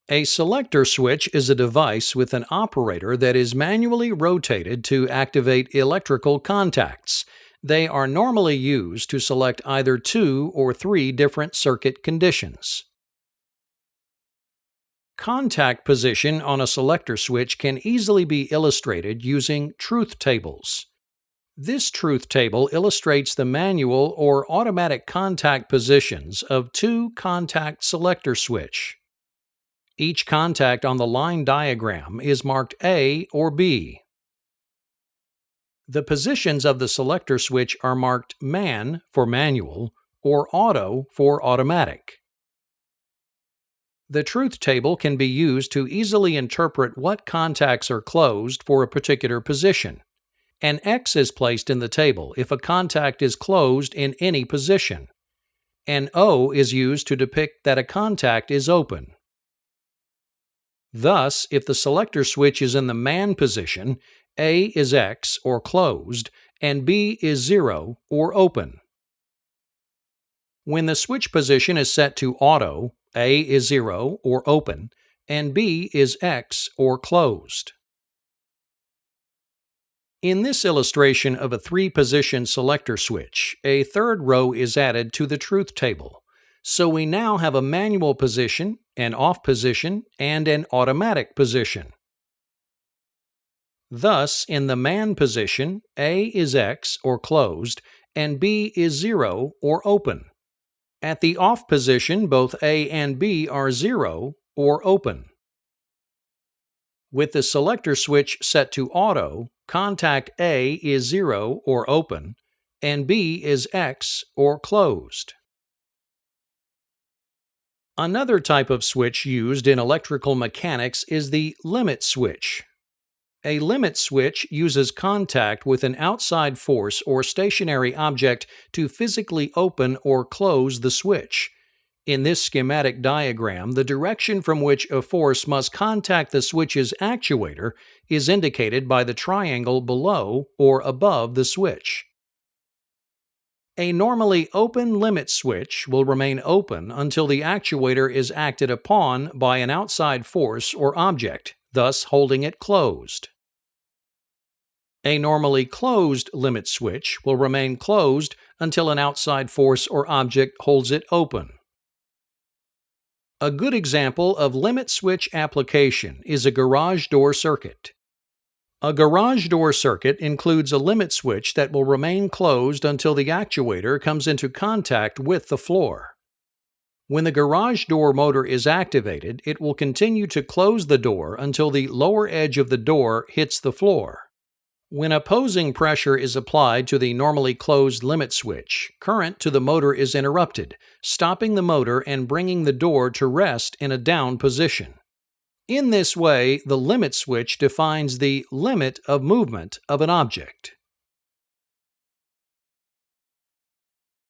A selector switch is a device with an operator that is manually rotated to activate electrical contacts. They are normally used to select either 2 or 3 different circuit conditions. Contact position on a selector switch can easily be illustrated using truth tables. This truth table illustrates the manual or automatic contact positions of 2 contact selector switch. Each contact on the line diagram is marked A or B. The positions of the selector switch are marked MAN for manual or Auto for automatic. The truth table can be used to easily interpret what contacts are closed for a particular position. An X is placed in the table if a contact is closed in any position. An O is used to depict that a contact is open. Thus, if the selector switch is in the MAN position, A is X or closed, and B is 0 or open. When the switch position is set to Auto, A is 0 or open, and B is X or closed. In this illustration of a 3-position selector switch, a third row is added to the truth table. So we now have a manual position, an off position, and an automatic position. Thus, in the MAN position, A is X or closed, and B is 0 or open. At the off position, both A and B are 0 or open. With the selector switch set to Auto, contact A is 0 or open, and B is X or closed. Another type of switch used in electrical mechanics is the limit switch. A limit switch uses contact with an outside force or stationary object to physically open or close the switch. In this schematic diagram, the direction from which a force must contact the switch's actuator is indicated by the triangle below or above the switch. A normally open limit switch will remain open until the actuator is acted upon by an outside force or object, thus holding it closed. A normally closed limit switch will remain closed until an outside force or object holds it open. A good example of limit switch application is a garage door circuit. A garage door circuit includes a limit switch that will remain closed until the actuator comes into contact with the floor. When the garage door motor is activated, it will continue to close the door until the lower edge of the door hits the floor. When opposing pressure is applied to the normally closed limit switch, current to the motor is interrupted, stopping the motor and bringing the door to rest in a down position. In this way, the limit switch defines the limit of movement of an object.